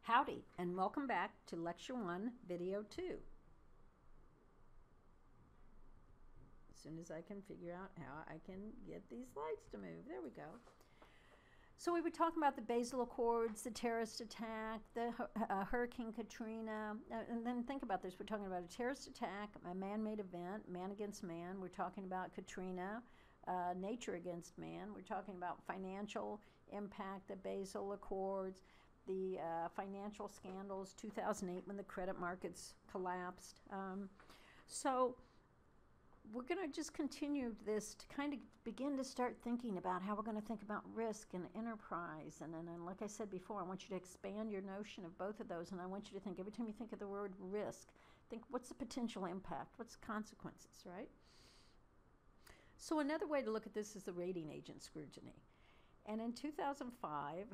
Howdy, and welcome back to Lecture 1, Video 2. As soon as I can figure out how I can get these slides to move. There we go. So we were talking about the Basel Accords, the terrorist attack, the Hurricane Katrina, and then think about this. We're talking about a terrorist attack, a man-made event, man against man. We're talking about Katrina, nature against man. We're talking about financial impact, the Basel Accords, the financial scandals, 2008 when the credit markets collapsed. So we're going to just continue this to kind of begin to start thinking about how we're going to think about risk and enterprise. And like I said before, I want you to expand your notion of both of those. And I want you to think, every time you think of the word risk, think what's the potential impact? What's the consequences, right? So another way to look at this is the rating agent scrutiny. And in 2005,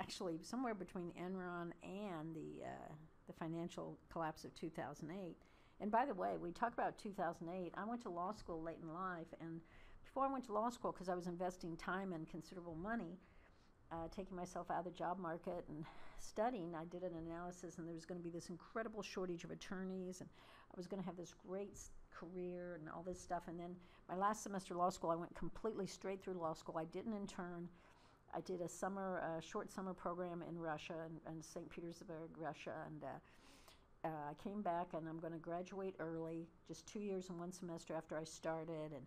actually somewhere between Enron and the financial collapse of 2008, and by the way, we talk about 2008, I went to law school late in life, and before I went to law school, because I was investing time and considerable money, taking myself out of the job market and studying, I did an analysis, and there was going to be this incredible shortage of attorneys, and I was going to have this great career and all this stuff. And then my last semester of law school, I went completely straight through law school. I didn't intern. I did a short summer program in Russia, and St. Petersburg, Russia, and I came back, and I'm going to graduate early, just 2 years and 1 semester after I started. And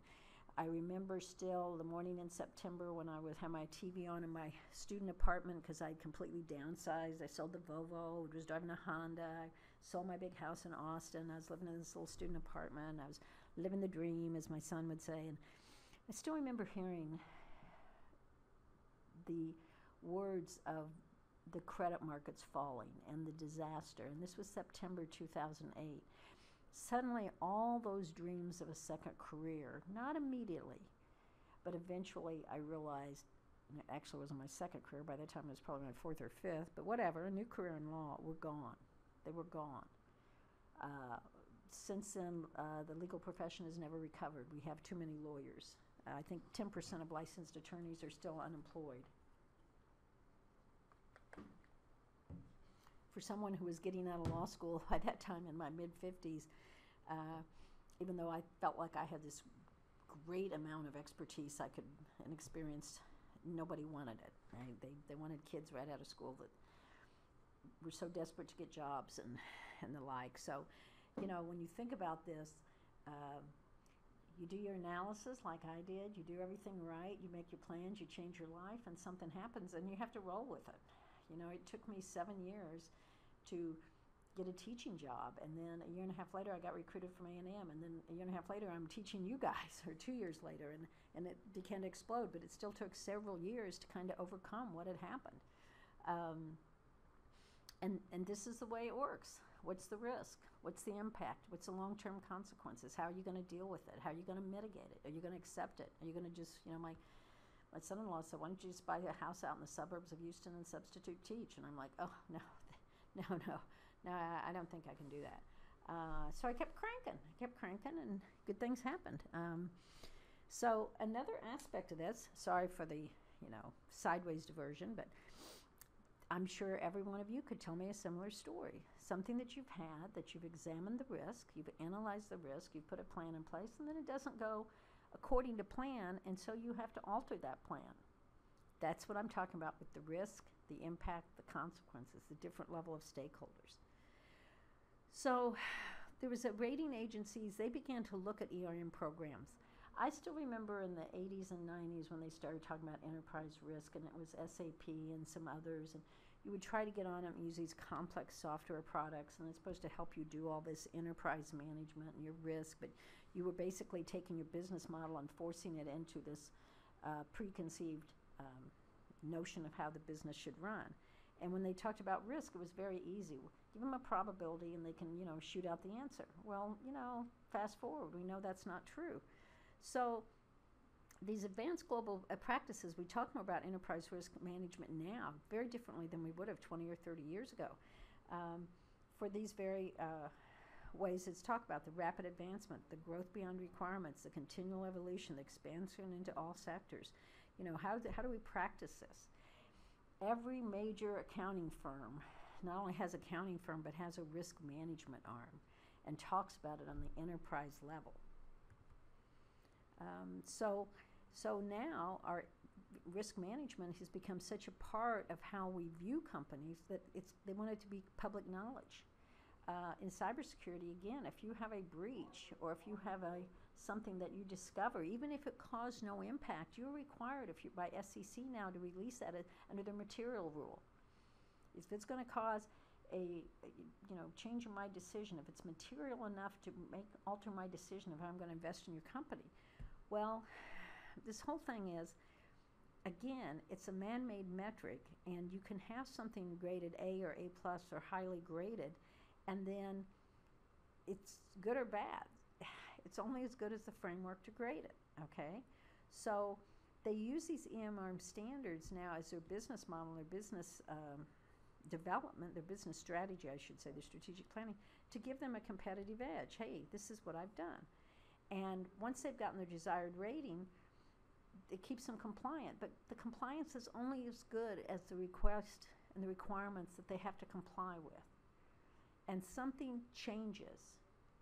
I remember still the morning in September when I would have my TV on in my student apartment because I had completely downsized. I sold the Volvo, I was driving a Honda, I sold my big house in Austin. I was living in this little student apartment. I was living the dream, as my son would say. And I still remember hearing the words of the credit markets falling and the disaster. And this was September 2008. Suddenly, all those dreams of a second career, not immediately, but eventually I realized, and it actually wasn't my second career, by the time it was probably my fourth or fifth, but whatever, a new career in law, were gone. They were gone. Since then, the legal profession has never recovered. We have too many lawyers. I think 10% of licensed attorneys are still unemployed. For someone who was getting out of law school by that time in my mid-50s, even though I felt like I had this great amount of expertise and experience, nobody wanted it. Right? They wanted kids right out of school that were so desperate to get jobs and the like. So, when you think about this, you do your analysis like I did, you do everything right, you make your plans, you change your life, and something happens, and you have to roll with it. It took me 7 years to get a teaching job, and then a year and a half later I got recruited from A&M, and then a year and a half later I'm teaching you guys, or 2 years later, and it began to explode, but it still took several years to kind of overcome what had happened. And this is the way it works. What's the risk? What's the impact? What's the long-term consequences? How are you going to deal with it? How are you going to mitigate it? Are you going to accept it? Are you going to just, my son-in-law said, why don't you just buy a house out in the suburbs of Houston and substitute teach? And I'm like, oh, no, I don't think I can do that. So I kept cranking, and good things happened. So another aspect of this, sorry for the, sideways diversion, but I'm sure every one of you could tell me a similar story. Something that you've had, that you've examined the risk, you've analyzed the risk, you've put a plan in place, and then it doesn't go according to plan, and so you have to alter that plan. That's what I'm talking about with the risk, the impact, the consequences, the different level of stakeholders. So there was rating agencies, they began to look at ERM programs. I still remember in the 80s and 90s when they started talking about enterprise risk, and it was SAP and some others, and you would try to get on it and use these complex software products, and it's supposed to help you do all this enterprise management and your risk, but you were basically taking your business model and forcing it into this preconceived notion of how the business should run. And when they talked about risk, it was very easy. Give them a probability and they can, shoot out the answer. Well, fast forward, we know that's not true. So these advanced global practices, we talk more about enterprise risk management now very differently than we would have 20 or 30 years ago. For these very ways it's talked about, the rapid advancement, the growth beyond requirements, the continual evolution, the expansion into all sectors. How do we practice this? Every major accounting firm not only has accounting firm, but has a risk management arm and talks about it on the enterprise level. So now our risk management has become such a part of how we view companies that they want it to be public knowledge. In cybersecurity, again, if you have a breach or if you have something that you discover, even if it caused no impact, you're required by SEC now to release that under their material rule. If it's going to cause a change in my decision, if it's material enough to alter my decision of how I'm going to invest in your company, well, this whole thing is, again, it's a man-made metric, and you can have something graded A or A plus or highly graded, and then it's good or bad. It's only as good as the framework to grade it, okay? So they use these EMR standards now as their business model, their business development, their business strategy, I should say, their strategic planning, to give them a competitive edge. Hey, this is what I've done. And once they've gotten their desired rating, it keeps them compliant. But the compliance is only as good as the request and the requirements that they have to comply with. And something changes,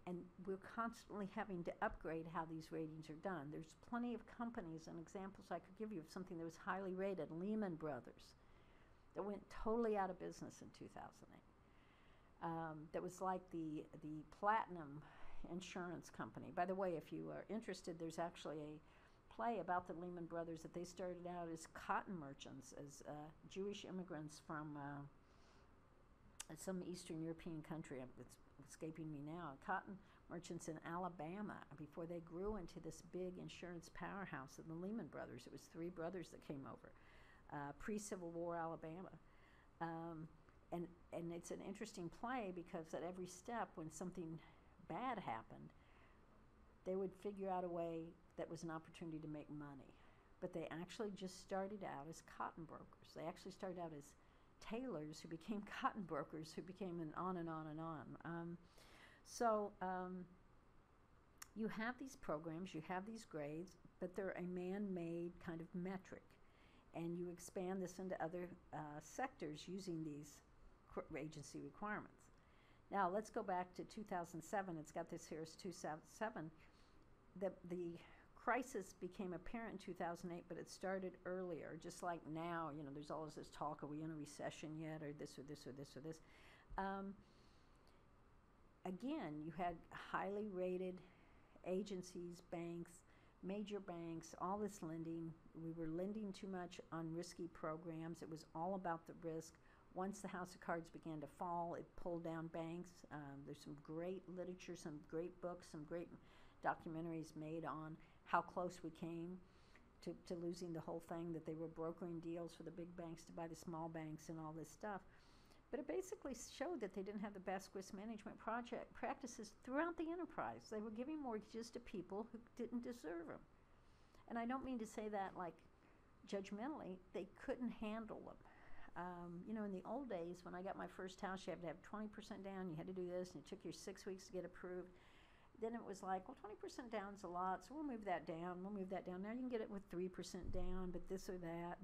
and we're constantly having to upgrade how these ratings are done. There's plenty of companies and examples I could give you of something that was highly rated, Lehman Brothers, that went totally out of business in 2008. That was like the platinum insurance company. By the way, if you are interested, there's actually a play about the Lehman Brothers that they started out as cotton merchants, as Jewish immigrants from some Eastern European country. It's escaping me now. Cotton merchants in Alabama before they grew into this big insurance powerhouse of the Lehman Brothers. It was three brothers that came over, pre-Civil War Alabama. And it's an interesting play because at every step when something bad happened, they would figure out a way that was an opportunity to make money. But they actually just started out as cotton brokers. They actually started out as tailors who became cotton brokers, who became on and on and on. You have these programs, you have these grades, but they're a man-made kind of metric. And you expand this into other sectors using these agency requirements. Now let's go back to 2007. It's got this here as 2007. The crisis became apparent in 2008, but it started earlier. Just like now, there's always this talk, are we in a recession yet, or this or this or this or this. Again, you had highly rated agencies, banks, major banks, all this lending. We were lending too much on risky programs. It was all about the risk. Once the house of cards began to fall, it pulled down banks. There's some great literature, some great books, some great documentaries made on how close we came to losing the whole thing, that they were brokering deals for the big banks to buy the small banks and all this stuff. But it basically showed that they didn't have the best risk management practices throughout the enterprise. They were giving mortgages to people who didn't deserve them. And I don't mean to say that like judgmentally. They couldn't handle them. In the old days, when I got my first house, you had to have 20% down, you had to do this, and it took you 6 weeks to get approved. Then it was like, well, 20% down is a lot, so we'll move that down, Now you can get it with 3% down, but this or that.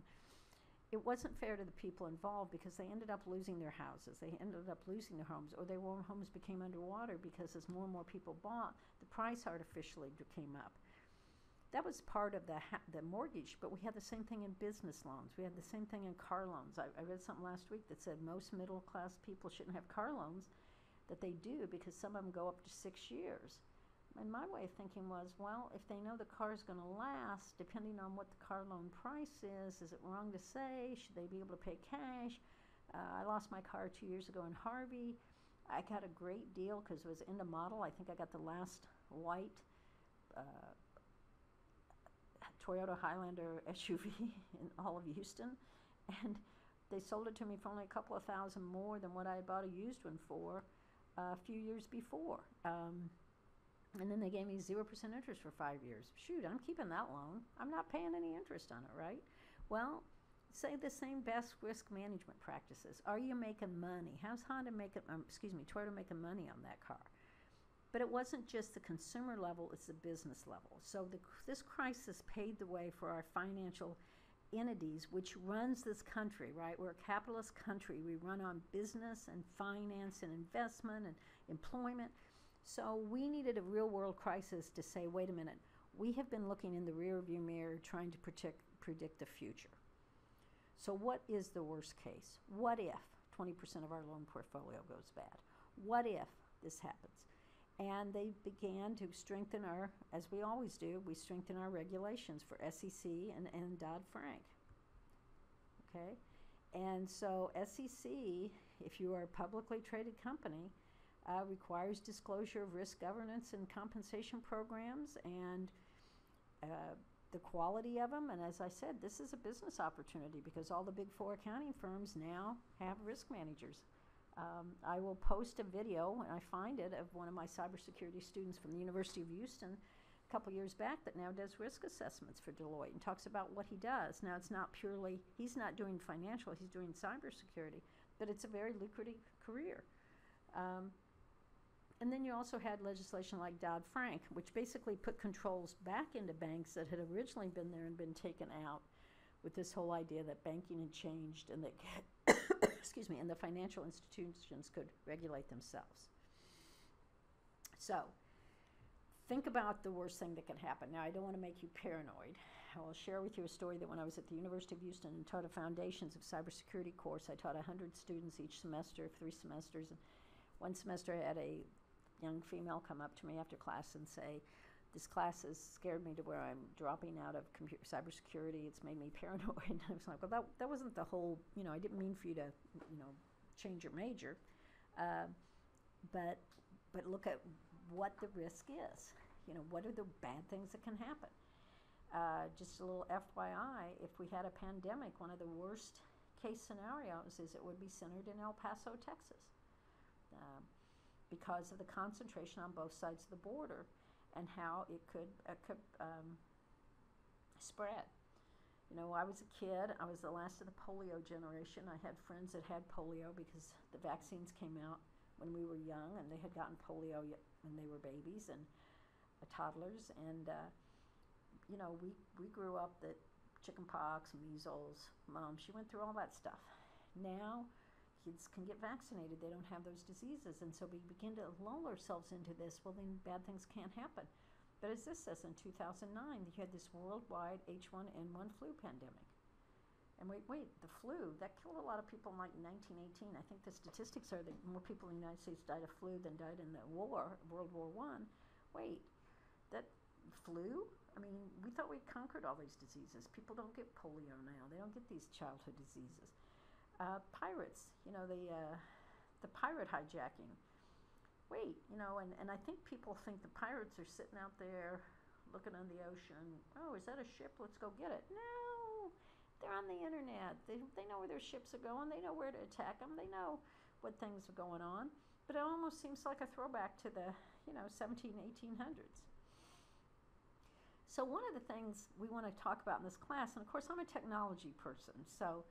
It wasn't fair to the people involved because they ended up losing their houses. They ended up losing their homes, or their homes became underwater because as more and more people bought, the price artificially came up. That was part of the mortgage, but we had the same thing in business loans. We had the same thing in car loans. I read something last week that said most middle-class people shouldn't have car loans, that they do because some of them go up to 6 years. And my way of thinking was, well, if they know the car is going to last, depending on what the car loan price is it wrong to say? Should they be able to pay cash? I lost my car 2 years ago in Harvey. I got a great deal because it was in the model. I think I got the last white Toyota Highlander SUV in all of Houston, and they sold it to me for only a couple of $1,000 more than what I had bought a used one for a few years before. And then they gave me 0% interest for 5 years. Shoot, I'm keeping that loan. I'm not paying any interest on it, right? Well, say the same best risk management practices. Are you making money? How's Toyota making money on that car? But it wasn't just the consumer level, it's the business level. So this crisis paved the way for our financial entities which runs this country, right? We're a capitalist country. We run on business and finance and investment and employment. So we needed a real world crisis to say, wait a minute, we have been looking in the rearview mirror trying to predict the future. So what is the worst case? What if 20% of our loan portfolio goes bad? What if this happens? And they began to strengthen our, as we always do, we strengthen our regulations for SEC and Dodd-Frank. Okay? And so SEC, if you are a publicly traded company, requires disclosure of risk governance and compensation programs and the quality of them. And as I said, this is a business opportunity because all the big four accounting firms now have risk managers. I will post a video when I find it of one of my cybersecurity students from the University of Houston a couple years back that now does risk assessments for Deloitte and talks about what he does. Now it's not purely, he's not doing financial, he's doing cybersecurity, but it's a very lucrative career. And then you also had legislation like Dodd-Frank, which basically put controls back into banks that had originally been there and been taken out, with this whole idea that banking had changed and that, excuse me, and the financial institutions could regulate themselves. So think about the worst thing that could happen. Now, I don't want to make you paranoid. I will share with you a story that when I was at the University of Houston and taught a Foundations of Cybersecurity course, I taught 100 students each semester, 3 semesters. And one semester I had a young female come up to me after class and say, this class has scared me to where I'm dropping out of cybersecurity. It's made me paranoid. And I was like, well, that wasn't the whole, I didn't mean for you to, change your major. But look at what the risk is. What are the bad things that can happen? Just a little FYI, if we had a pandemic, one of the worst case scenarios is it would be centered in El Paso, Texas. Because of the concentration on both sides of the border and how it could spread. I was a kid. I was the last of the polio generation. I had friends that had polio because the vaccines came out when we were young, and they had gotten polio when they were babies and toddlers. And, we grew up that chickenpox, measles, Mom, she went through all that stuff. Now, kids can get vaccinated. They don't have those diseases. And so we begin to lull ourselves into this. Well, then bad things can't happen. But as this says, in 2009, you had this worldwide H1N1 flu pandemic. And wait, the flu, that killed a lot of people in like 1918. I think the statistics are that more people in the United States died of flu than died in the war, World War I. Wait, that flu? I mean, we thought we'd conquered all these diseases. People don't get polio now. They don't get these childhood diseases. Pirates, the pirate hijacking. Wait, and I think people think the pirates are sitting out there looking on the ocean. Oh, is that a ship? Let's go get it. No, they're on the internet. They know where their ships are going. They know where to attack them. They know what things are going on. But it almost seems like a throwback to the, 1800s. So one of the things we want to talk about in this class, and of course I'm a technology person, so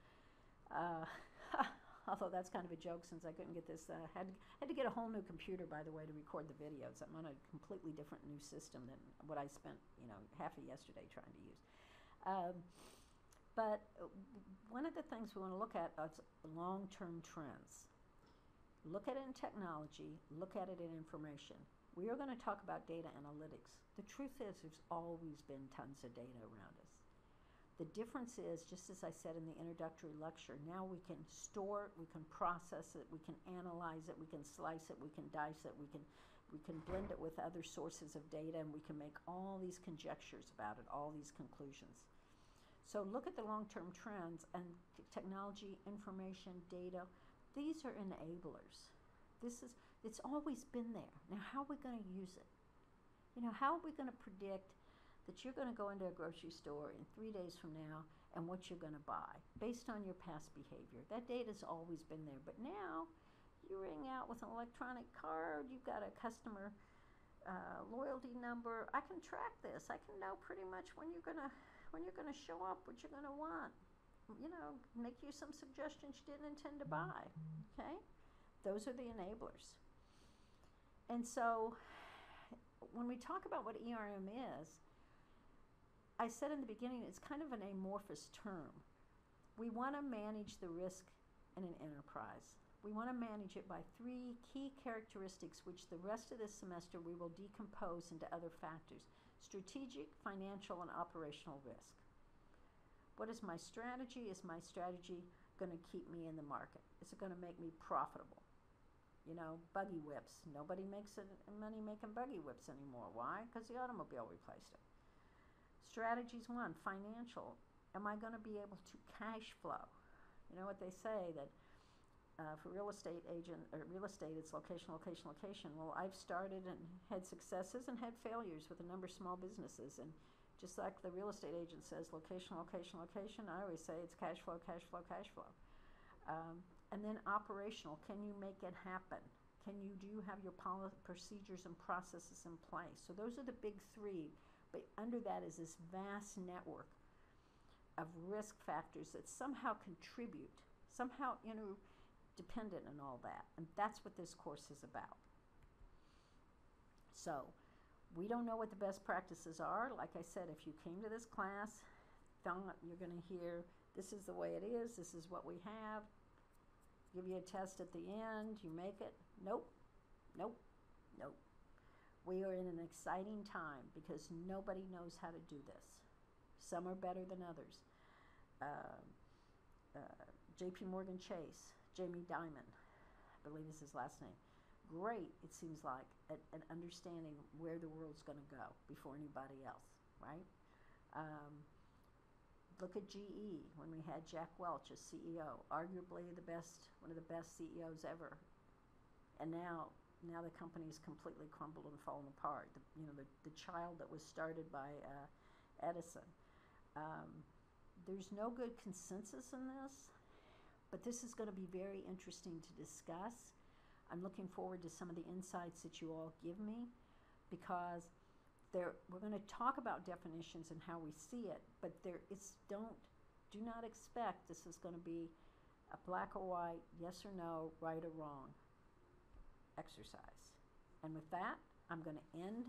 although that's kind of a joke since I couldn't get this, had to get a whole new computer, by the way, to record the videos. I'm on a completely different new system than what I spent, half of yesterday trying to use. But one of the things we want to look at is long-term trends. Look at it in technology, look at it in information. We are going to talk about data analytics. The truth is there's always been tons of data around us. The difference is, just as I said in the introductory lecture, now we can store it, we can process it, we can analyze it, we can slice it, we can dice it, we can blend it with other sources of data, and we can make all these conjectures about it, all these conclusions. So look at the long-term trends, and technology, information, data, these are enablers. It's always been there. Now, how are we going to use it? How are we going to predict that you're going to go into a grocery store in 3 days from now and what you're going to buy based on your past behavior? That data's always been there. But now you ring out with an electronic card, you've got a customer loyalty number. I can track this. I can know pretty much when you're going to show up, what you're going to want. Make you some suggestions you didn't intend to buy. Okay? Those are the enablers. And so when we talk about what ERM is, I said in the beginning, it's kind of an amorphous term. We want to manage the risk in an enterprise. We want to manage it by 3 key characteristics, which the rest of this semester we will decompose into other factors: strategic, financial, and operational risk. What is my strategy? Is my strategy going to keep me in the market? Is it going to make me profitable? You know, buggy whips. Nobody makes money making buggy whips anymore. Why? Because the automobile replaced it. Strategies 1, financial. Am I going to be able to cash flow? You know what they say, that for real estate agent or real estate, it's location, location, location. Well, I've started and had successes and had failures with a number of small businesses, and just like the real estate agent says, location, location, location, I always say it's cash flow, cash flow, cash flow. And then operational, can you make it happen? Do you have your procedures and processes in place? So those are the big 3, but under that is this vast network of risk factors that somehow contribute, somehow interdependent and all that. And that's what this course is about. So we don't know what the best practices are. Like I said, if you came to this class, thought you're going to hear, this is the way it is, this is what we have, give you a test at the end, you make it. Nope, nope, nope. We are in an exciting time because nobody knows how to do this. Some are better than others. JP Morgan Chase, Jamie Dimon, I believe is his last name. Great, it seems like, at understanding where the world's going to go before anybody else, right? Look at GE when we had Jack Welch as CEO, arguably one of the best CEOs ever. And now the company's completely crumbled and fallen apart. The child that was started by Edison. There's no good consensus in this, but this is going to be very interesting to discuss. I'm looking forward to some of the insights that you all give me, because we're going to talk about definitions and how we see it, but do not expect this is going to be a black or white, yes or no, right or wrong exercise. And with that, I'm going to end